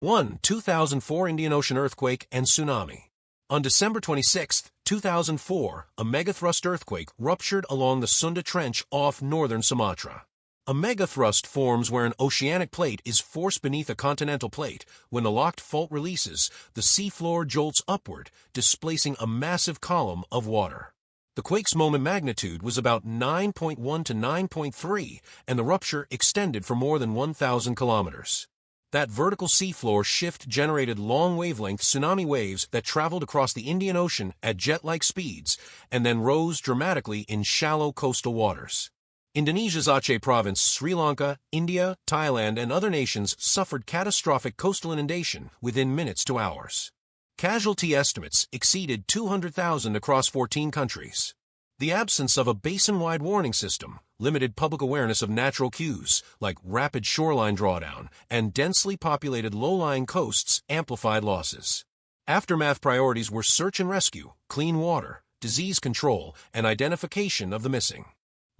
1. 2004 Indian Ocean earthquake and tsunami. On December 26, 2004, a megathrust earthquake ruptured along the Sunda Trench off northern Sumatra. A megathrust forms where an oceanic plate is forced beneath a continental plate. When the locked fault releases, the seafloor jolts upward, displacing a massive column of water. The quake's moment magnitude was about 9.1 to 9.3, and the rupture extended for more than 1,000 kilometers. That vertical seafloor shift generated long-wavelength tsunami waves that traveled across the Indian Ocean at jet-like speeds and then rose dramatically in shallow coastal waters. Indonesia's Aceh province, Sri Lanka, India, Thailand, and other nations suffered catastrophic coastal inundation within minutes to hours. Casualty estimates exceeded 200,000 across 14 countries. The absence of a basin-wide warning system limited public awareness of natural cues like rapid shoreline drawdown, and densely populated low-lying coasts amplified losses. Aftermath priorities were search and rescue, clean water, disease control, and identification of the missing.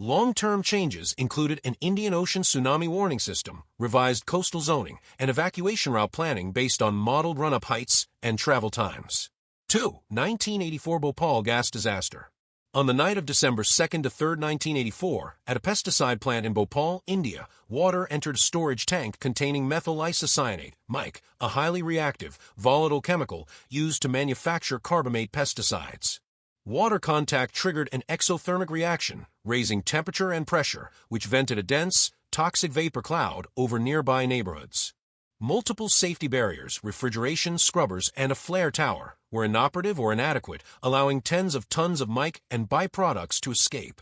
Long-term changes included an Indian Ocean tsunami warning system, revised coastal zoning, and evacuation route planning based on modeled run-up heights and travel times. 2. 1984 Bhopal gas disaster. On the night of December 2nd to 3rd, 1984, at a pesticide plant in Bhopal, India, water entered a storage tank containing methyl isocyanate, MIC, a highly reactive, volatile chemical used to manufacture carbamate pesticides. Water contact triggered an exothermic reaction, raising temperature and pressure, which vented a dense, toxic vapor cloud over nearby neighborhoods. Multiple safety barriers, refrigeration, scrubbers, and a flare tower were inoperative or inadequate, allowing tens of tons of MIC and byproducts to escape.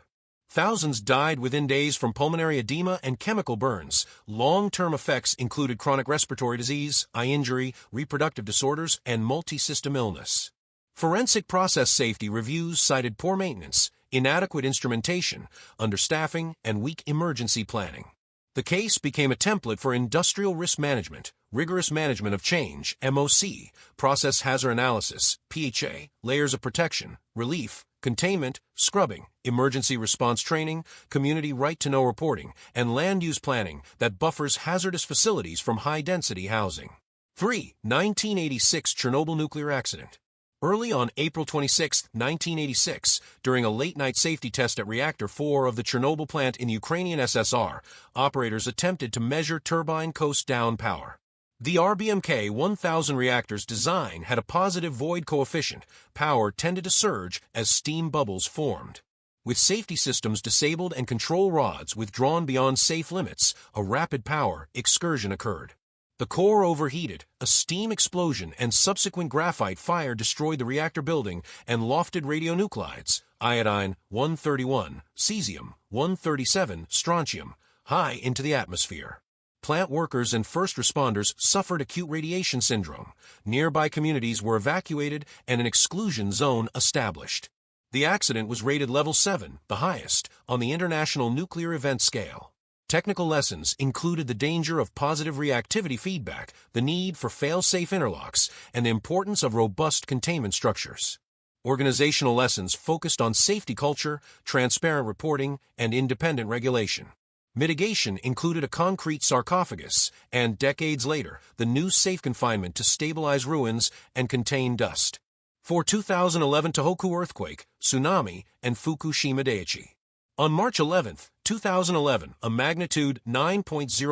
Thousands died within days from pulmonary edema and chemical burns. Long-term effects included chronic respiratory disease, eye injury, reproductive disorders, and multi-system illness. Forensic process safety reviews cited poor maintenance, inadequate instrumentation, understaffing, and weak emergency planning. The case became a template for industrial risk management, rigorous management of change, MOC, process hazard analysis, PHA, layers of protection, relief, containment, scrubbing, emergency response training, community right-to-know reporting, and land use planning that buffers hazardous facilities from high-density housing. 3. 1986 Chernobyl nuclear accident. Early on April 26, 1986, during a late-night safety test at Reactor 4 of the Chernobyl plant in the Ukrainian SSR, operators attempted to measure turbine coast-down power. The RBMK 1000 reactor's design had a positive void coefficient. Power tended to surge as steam bubbles formed. With safety systems disabled and control rods withdrawn beyond safe limits, a rapid power excursion occurred. The core overheated, a steam explosion and subsequent graphite fire destroyed the reactor building and lofted radionuclides, iodine-131, cesium-137, strontium, high into the atmosphere. Plant workers and first responders suffered acute radiation syndrome. Nearby communities were evacuated and an exclusion zone established. The accident was rated level 7, the highest, on the International Nuclear Event Scale. Technical lessons included the danger of positive reactivity feedback, the need for fail-safe interlocks, and the importance of robust containment structures. Organizational lessons focused on safety culture, transparent reporting, and independent regulation. Mitigation included a concrete sarcophagus and, decades later, the new safe confinement to stabilize ruins and contain dust. For 2011 Tohoku earthquake, tsunami, and Fukushima Daiichi. On March 11, 2011, a magnitude 9.0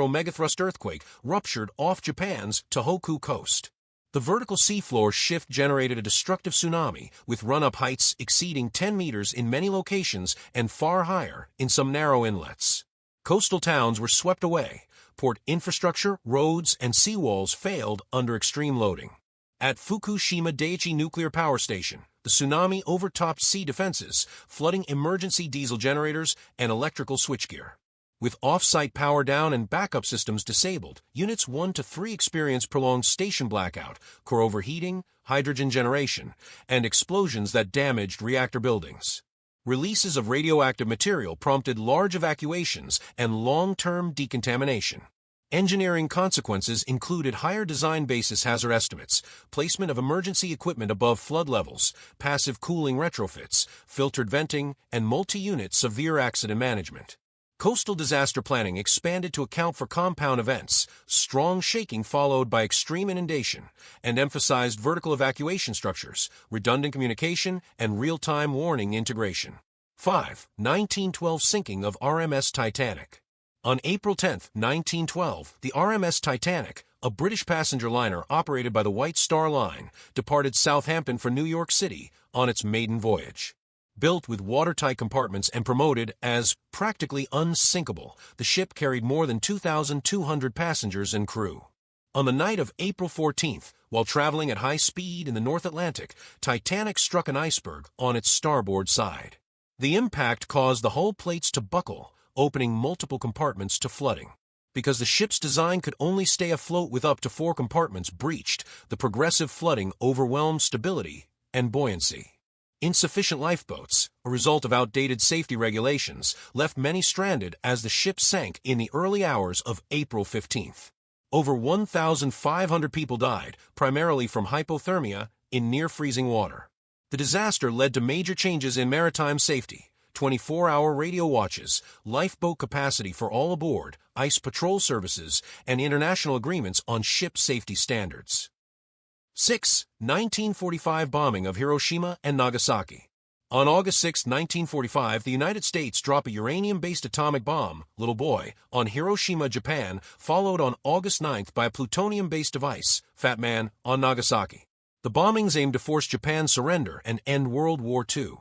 megathrust earthquake ruptured off Japan's Tohoku coast. The vertical seafloor shift generated a destructive tsunami, with run-up heights exceeding 10 meters in many locations and far higher in some narrow inlets. Coastal towns were swept away. Port infrastructure, roads, and seawalls failed under extreme loading. At Fukushima Daiichi Nuclear Power Station, the tsunami overtopped sea defenses, flooding emergency diesel generators and electrical switchgear. With off-site power down and backup systems disabled, Units 1 to 3 experienced prolonged station blackout, core overheating, hydrogen generation, and explosions that damaged reactor buildings. Releases of radioactive material prompted large evacuations and long-term decontamination. Engineering consequences included higher design basis hazard estimates, placement of emergency equipment above flood levels, passive cooling retrofits, filtered venting, and multi-unit severe accident management. Coastal disaster planning expanded to account for compound events, strong shaking followed by extreme inundation, and emphasized vertical evacuation structures, redundant communication, and real-time warning integration. 5. 1912 sinking of RMS Titanic. On April 10, 1912, the RMS Titanic, a British passenger liner operated by the White Star Line, departed Southampton for New York City on its maiden voyage. Built with watertight compartments and promoted as practically unsinkable, the ship carried more than 2,200 passengers and crew. On the night of April 14th, while traveling at high speed in the North Atlantic, Titanic struck an iceberg on its starboard side. The impact caused the hull plates to buckle, opening multiple compartments to flooding. Because the ship's design could only stay afloat with up to 4 compartments breached, the progressive flooding overwhelmed stability and buoyancy. Insufficient lifeboats, a result of outdated safety regulations, left many stranded as the ship sank in the early hours of April 15th. Over 1,500 people died, primarily from hypothermia in near-freezing water. The disaster led to major changes in maritime safety: 24-hour radio watches, lifeboat capacity for all aboard, ice patrol services, and international agreements on ship safety standards. 6. 1945 bombing of Hiroshima and Nagasaki. On August 6, 1945, the United States dropped a uranium-based atomic bomb, Little Boy, on Hiroshima, Japan, followed on August 9 by a plutonium-based device, Fat Man, on Nagasaki. The bombings aimed to force Japan's surrender and end World War II.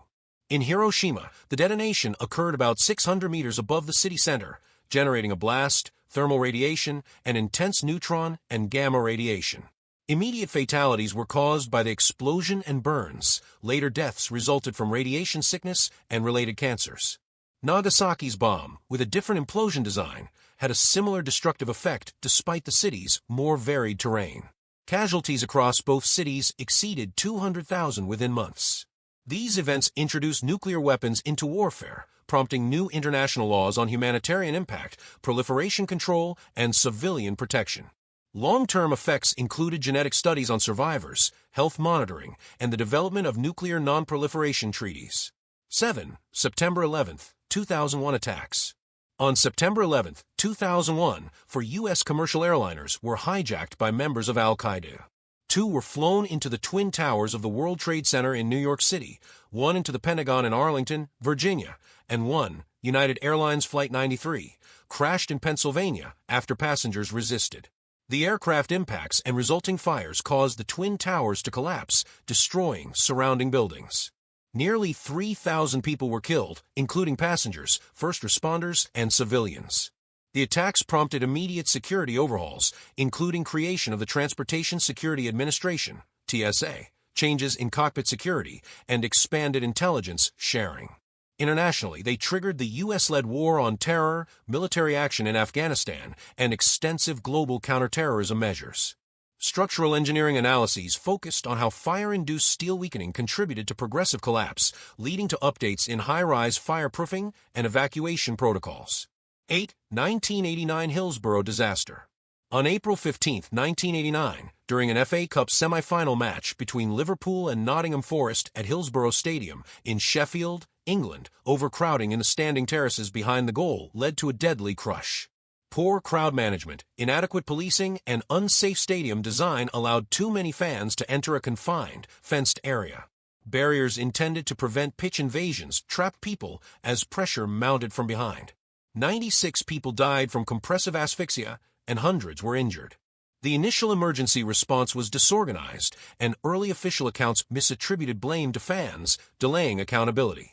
In Hiroshima, the detonation occurred about 600 meters above the city center, generating a blast, thermal radiation, and intense neutron and gamma radiation. Immediate fatalities were caused by the explosion and burns. Later deaths resulted from radiation sickness and related cancers. Nagasaki's bomb, with a different implosion design, had a similar destructive effect despite the city's more varied terrain. Casualties across both cities exceeded 200,000 within months. These events introduced nuclear weapons into warfare, prompting new international laws on humanitarian impact, proliferation control, and civilian protection. Long-term effects included genetic studies on survivors, health monitoring, and the development of nuclear non-proliferation treaties. 7. September 11, 2001 attacks. On September 11, 2001, 4 U.S. commercial airliners were hijacked by members of Al-Qaeda. 2 were flown into the Twin Towers of the World Trade Center in New York City, 1 into the Pentagon in Arlington, Virginia, and 1, United Airlines Flight 93, crashed in Pennsylvania after passengers resisted. The aircraft impacts and resulting fires caused the Twin Towers to collapse, destroying surrounding buildings. Nearly 3,000 people were killed, including passengers, first responders, and civilians. The attacks prompted immediate security overhauls, including creation of the Transportation Security Administration, TSA, changes in cockpit security, and expanded intelligence sharing. Internationally, they triggered the U.S.-led war on terror, military action in Afghanistan, and extensive global counterterrorism measures. Structural engineering analyses focused on how fire-induced steel weakening contributed to progressive collapse, leading to updates in high-rise fireproofing and evacuation protocols. 8. 1989 Hillsborough disaster. On April 15, 1989, during an FA Cup semi-final match between Liverpool and Nottingham Forest at Hillsborough Stadium in Sheffield, England, overcrowding in the standing terraces behind the goal led to a deadly crush. Poor crowd management, inadequate policing, and unsafe stadium design allowed too many fans to enter a confined, fenced area. Barriers intended to prevent pitch invasions trapped people as pressure mounted from behind. 96 people died from compressive asphyxia, and hundreds were injured. The initial emergency response was disorganized, and early official accounts misattributed blame to fans, delaying accountability.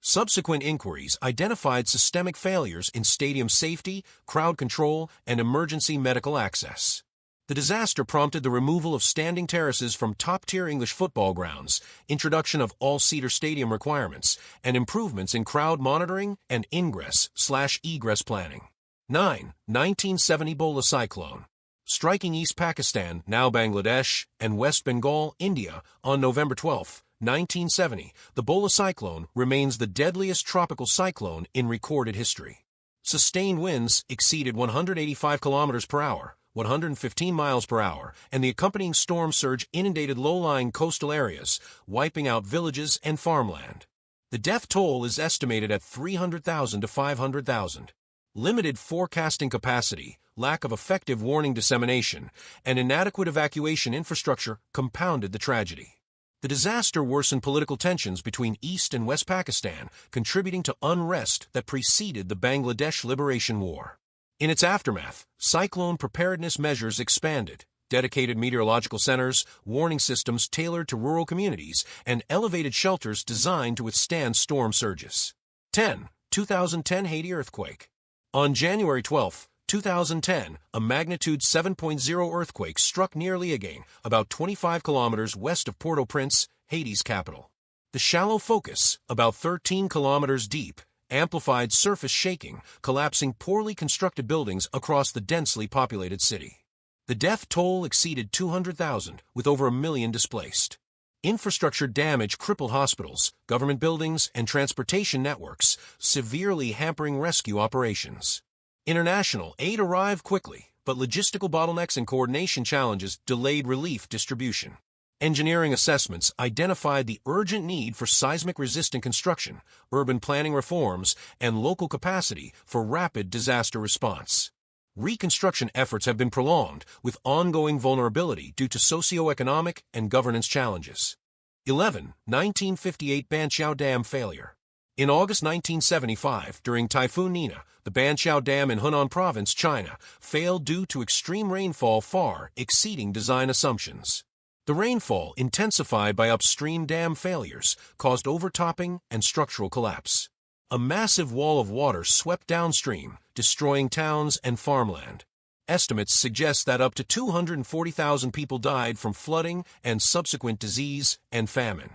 Subsequent inquiries identified systemic failures in stadium safety, crowd control, and emergency medical access. The disaster prompted the removal of standing terraces from top-tier English football grounds, introduction of all-seater stadium requirements, and improvements in crowd monitoring and ingress/egress planning. 9. 1970 Bola cyclone. Striking East Pakistan, now Bangladesh, and West Bengal, India, on November 12, 1970, the Bola cyclone remains the deadliest tropical cyclone in recorded history. Sustained winds exceeded 185 kilometers per hour, 115 miles per hour, and the accompanying storm surge inundated low-lying coastal areas, wiping out villages and farmland. The death toll is estimated at 300,000 to 500,000. Limited forecasting capacity, lack of effective warning dissemination, and inadequate evacuation infrastructure compounded the tragedy. The disaster worsened political tensions between East and West Pakistan, contributing to unrest that preceded the Bangladesh Liberation War. In its aftermath, cyclone preparedness measures expanded. Dedicated meteorological centers, warning systems tailored to rural communities, and elevated shelters designed to withstand storm surges. 10. 2010 Haiti earthquake. On January 12, 2010, a magnitude 7.0 earthquake struck near Liagang, about 25 kilometers west of Port-au-Prince, Haiti's capital. The shallow focus, about 13 kilometers deep, amplified surface shaking, collapsing poorly constructed buildings across the densely populated city. The death toll exceeded 200,000, with over 1 million displaced. Infrastructure damage crippled hospitals, government buildings, and transportation networks, severely hampering rescue operations. International aid arrived quickly, but logistical bottlenecks and coordination challenges delayed relief distribution. Engineering assessments identified the urgent need for seismic-resistant construction, urban planning reforms, and local capacity for rapid disaster response. Reconstruction efforts have been prolonged, with ongoing vulnerability due to socioeconomic and governance challenges. 11. 1958 Banqiao Dam failure. In August 1975, during Typhoon Nina, the Banqiao Dam in Hunan Province, China, failed due to extreme rainfall far exceeding design assumptions. The rainfall, intensified by upstream dam failures, caused overtopping and structural collapse. A massive wall of water swept downstream, destroying towns and farmland. Estimates suggest that up to 240,000 people died from flooding and subsequent disease and famine.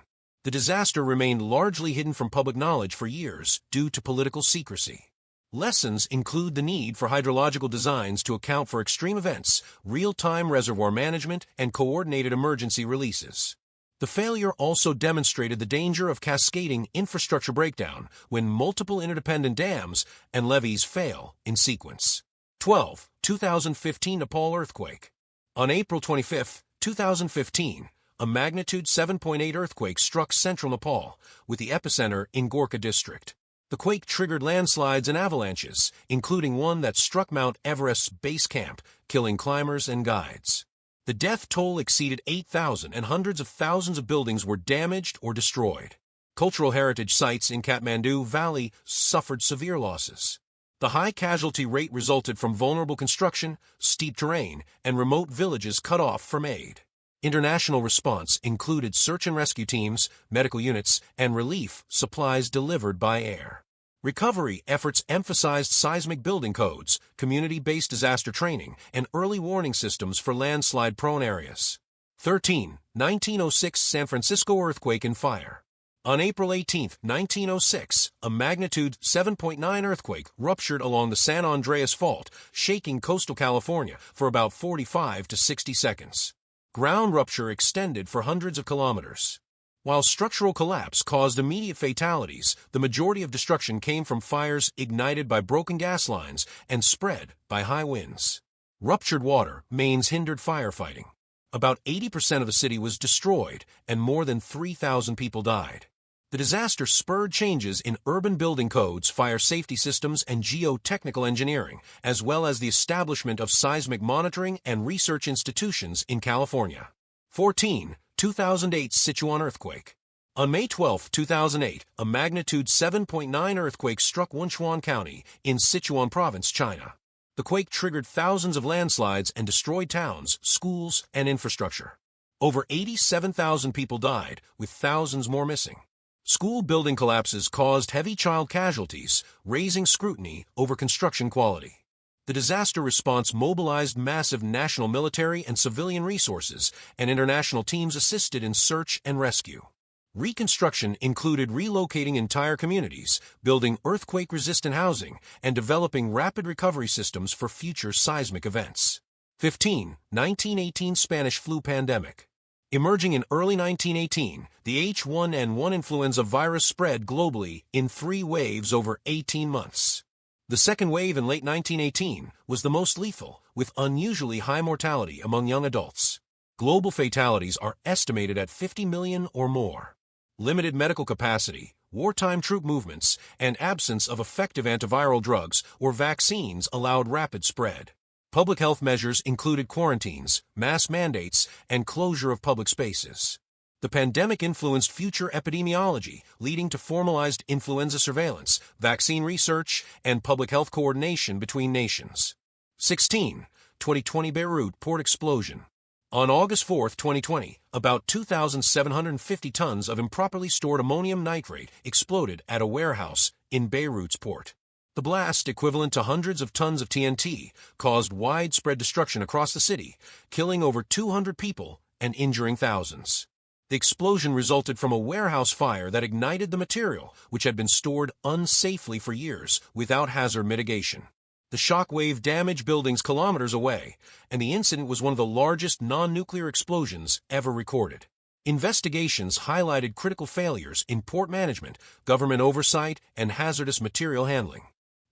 The disaster remained largely hidden from public knowledge for years due to political secrecy. Lessons include the need for hydrological designs to account for extreme events, real-time reservoir management, and coordinated emergency releases. The failure also demonstrated the danger of cascading infrastructure breakdown when multiple interdependent dams and levees fail in sequence. 12. 2015 Nepal earthquake. On April 25, 2015, a magnitude 7.8 earthquake struck central Nepal, with the epicenter in Gorkha district. The quake triggered landslides and avalanches, including one that struck Mount Everest's base camp, killing climbers and guides. The death toll exceeded 8,000 and hundreds of thousands of buildings were damaged or destroyed. Cultural heritage sites in Kathmandu Valley suffered severe losses. The high casualty rate resulted from vulnerable construction, steep terrain, and remote villages cut off from aid. International response included search and rescue teams, medical units, and relief supplies delivered by air. Recovery efforts emphasized seismic building codes, community-based disaster training, and early warning systems for landslide-prone areas. 13. 1906 San Francisco earthquake and fire. On April 18, 1906, a magnitude 7.9 earthquake ruptured along the San Andreas Fault, shaking coastal California for about 45 to 60 seconds. Ground rupture extended for hundreds of kilometers. While structural collapse caused immediate fatalities, the majority of destruction came from fires ignited by broken gas lines and spread by high winds. Ruptured water mains hindered firefighting. About 80% of the city was destroyed, and more than 3,000 people died. The disaster spurred changes in urban building codes, fire safety systems, and geotechnical engineering, as well as the establishment of seismic monitoring and research institutions in California. 14. 2008 Sichuan earthquake. On May 12, 2008, a magnitude 7.9 earthquake struck Wenchuan County in Sichuan Province, China. The quake triggered thousands of landslides and destroyed towns, schools, and infrastructure. Over 87,000 people died, with thousands more missing. School building collapses caused heavy child casualties, raising scrutiny over construction quality. The disaster response mobilized massive national military and civilian resources, and international teams assisted in search and rescue. Reconstruction included relocating entire communities, building earthquake-resistant housing, and developing rapid recovery systems for future seismic events. 15. 1918 Spanish flu pandemic. Emerging in early 1918, the H1N1 influenza virus spread globally in 3 waves over 18 months. The second wave in late 1918 was the most lethal, with unusually high mortality among young adults. Global fatalities are estimated at 50 million or more. Limited medical capacity, wartime troop movements, and absence of effective antiviral drugs or vaccines allowed rapid spread. Public health measures included quarantines, mask mandates, and closure of public spaces. The pandemic influenced future epidemiology, leading to formalized influenza surveillance, vaccine research, and public health coordination between nations. 16. 2020 Beirut port explosion. On August 4, 2020, about 2,750 tons of improperly stored ammonium nitrate exploded at a warehouse in Beirut's port. The blast, equivalent to hundreds of tons of TNT, caused widespread destruction across the city, killing over 200 people and injuring thousands. The explosion resulted from a warehouse fire that ignited the material, which had been stored unsafely for years without hazard mitigation. The shockwave damaged buildings kilometers away, and the incident was one of the largest non-nuclear explosions ever recorded. Investigations highlighted critical failures in port management, government oversight, and hazardous material handling.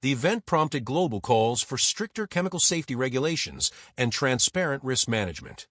The event prompted global calls for stricter chemical safety regulations and transparent risk management.